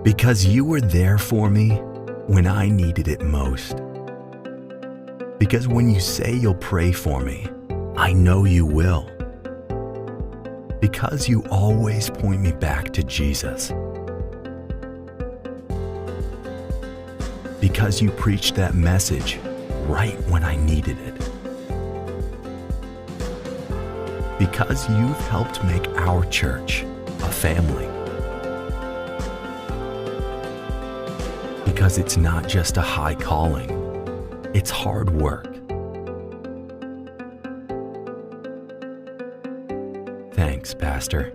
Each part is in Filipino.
Because you were there for me when I needed it most. Because when you say you'll pray for me, I know you will. Because you always point me back to Jesus. Because you preached that message right when I needed it. Because you've helped make our church a family. Because it's not just a high calling, it's hard work. Thanks, Pastor.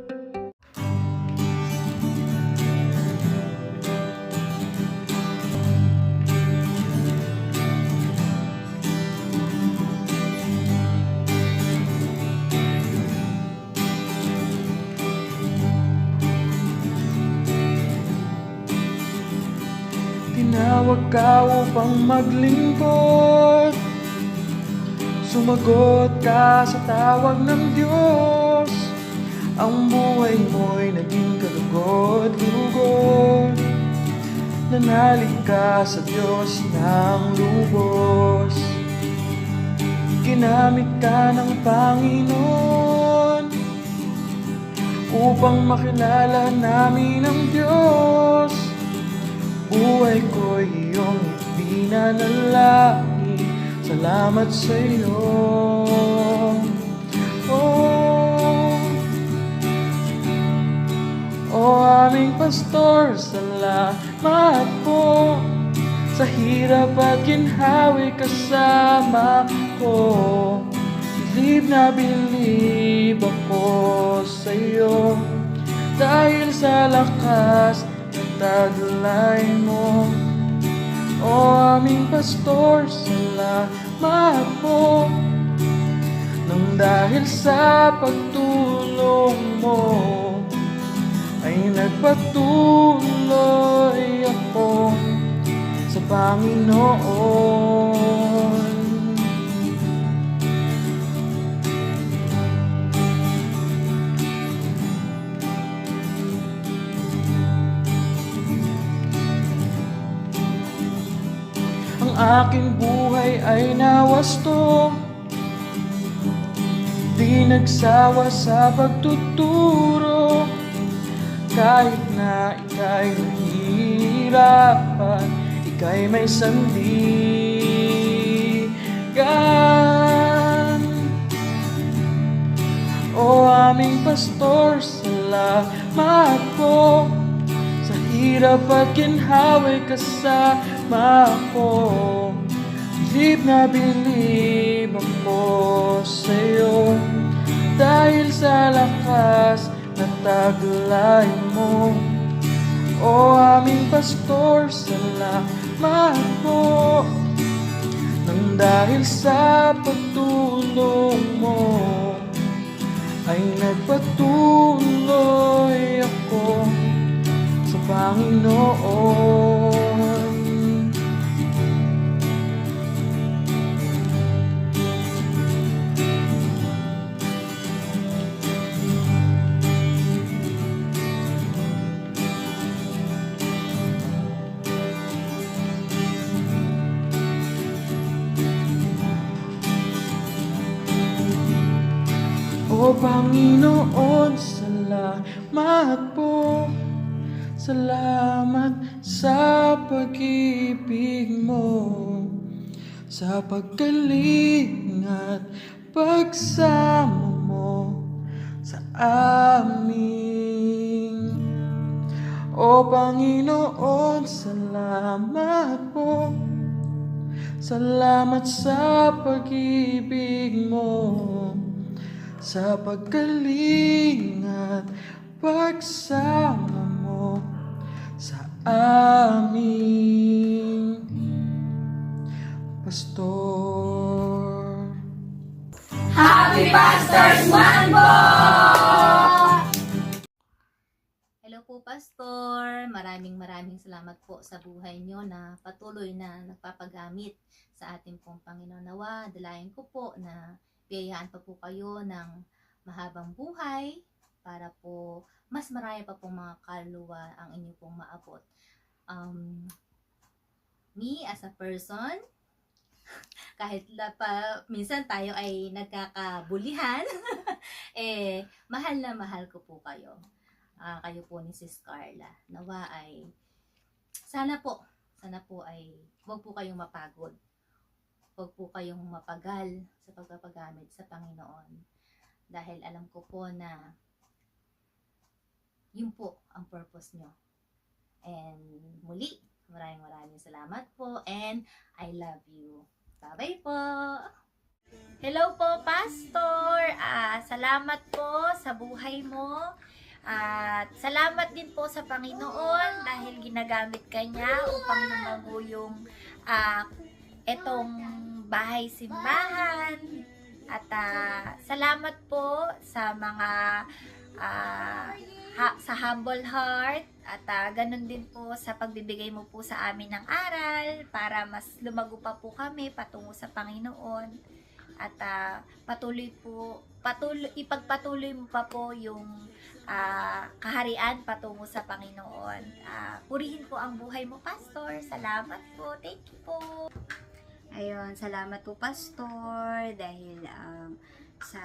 Tinawag ka upang maglingkod, sumagot ka sa tawag ng Diyos. Ang buhay mo'y naging kalugod-lugod, nanalig ka sa Diyos ng lubos. Ginamit ka ng Panginoon upang makilala namin ang Diyos. Buhay ko'y iyong ibinanalangin, salamat sa iyo. Oh aming pastor, salamat po sa hirap at ginhawi kasama ko. Bilib na bilib ako sa iyo, dahil sa lakas taglay mo. O aming pastor, salamat po, nang dahil sa pagtulong mo ay nagpatuloy ako sa Panginoon. Aking buhay ay nawasto, di nagsawa sa pagtuturo. Kahit na ika'y nahihirapan, ika'y may sandigan. O aming pastor, salamat po sa hirap at ginhawi kasama ko. Bilib na bilib ako sa iyo, dahil sa lakas na taglay mo. O aming pastor, salamat po, nang dahil sa pagtulong mo ay nagpatuloy ako sa Panginoon. O Panginoon, salamat po. Salamat sa pag-ibig mo, sa paggaling at pagsama mo sa amin. O Panginoon, salamat po. Salamat sa pag-ibig mo, sa paggaling at pagsama mo sa aming pastor. Happy Pastors Month po! Hello po, Pastor. Maraming salamat po sa buhay nyo na patuloy na nagpapagamit sa ating pong Panginoon. Dalayan ko po na biyayaan pa po kayo ng mahabang buhay, para po mas marami pa pong mga kaluluwa ang inyo pong maabot. Me as a person, kahit minsan tayo ay nagkakabulihan, mahal na mahal ko po kayo. Kayo po ni Sis Carla. Nawa ay, sana po ay huwag po kayong mapagod. Huwag po kayong mapagal sa pagpapagamit sa Panginoon. Dahil alam ko po na yun po ang purpose nyo. And muli, maraming salamat po and I love you. Bye-bye po! Hello po, Pastor! Salamat po sa buhay mo. At salamat din po sa Panginoon dahil ginagamit ka niya upang lumago yung etong bahay-simbahan. At salamat po sa mga sa humble heart at ganun din po sa pagbibigay mo po sa amin ng aral para mas lumago pa po kami patungo sa Panginoon. At ipagpatuloy mo pa po yung kaharian patungo sa Panginoon. Purihin po ang buhay mo, Pastor. Salamat po. Thank you po. Ayun, salamat po, Pastor, dahil sa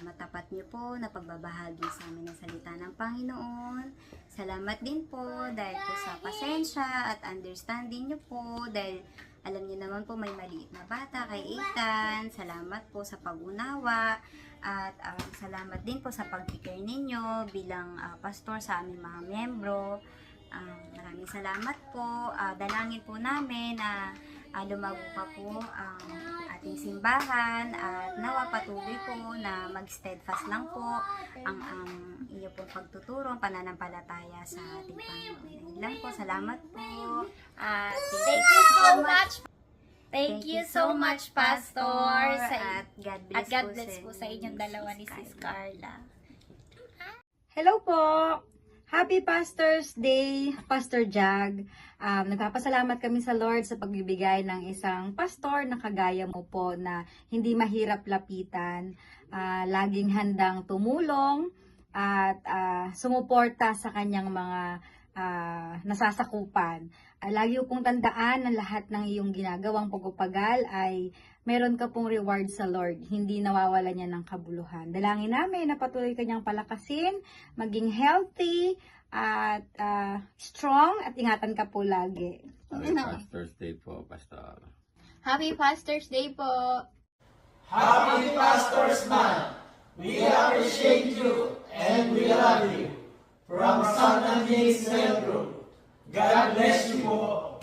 matapat niyo po na pagbabahagi sa amin ng salita ng Panginoon. Salamat din po dahil po sa pasensya at understanding niyo po dahil alam niyo naman po may maliit na bata kay Ethan. Salamat po sa pag-unawa at salamat din po sa pag-care ninyo bilang pastor sa aming mga miyembro. Maraming salamat po. Dalangin po namin na lumago pa po ang ating simbahan at nawa patuloy po na mag-steadfast lang po ang iyo pong pagtuturo, pananampalataya sa ating Panginoon. Ayun lang po, salamat po. Thank you so much. Thank you so much, Pastor. At God bless, At God bless po sa inyong dalawa ni Sis Carla. Hello po! Happy Pastor's Day, Pastor Jag. Nagpapasalamat kami sa Lord sa pagbibigay ng isang pastor na kagaya mo po na hindi mahirap lapitan, laging handang tumulong at sumuporta sa kanyang mga nasasakupan. Lagi pong tandaan na lahat ng iyong ginagawang pagpapagal ay meron ka pong reward sa Lord. Hindi nawawala niya ng kabuluhan. Dalangin namin na patuloy kanyang palakasin, maging healthy, at strong, at ingatan ka po lagi. Happy Pastor's Day po, Pastor. Happy Pastor's Day po! Happy Pastor's Month! We appreciate you and we love you. From San Andres Cell Group. God bless you po.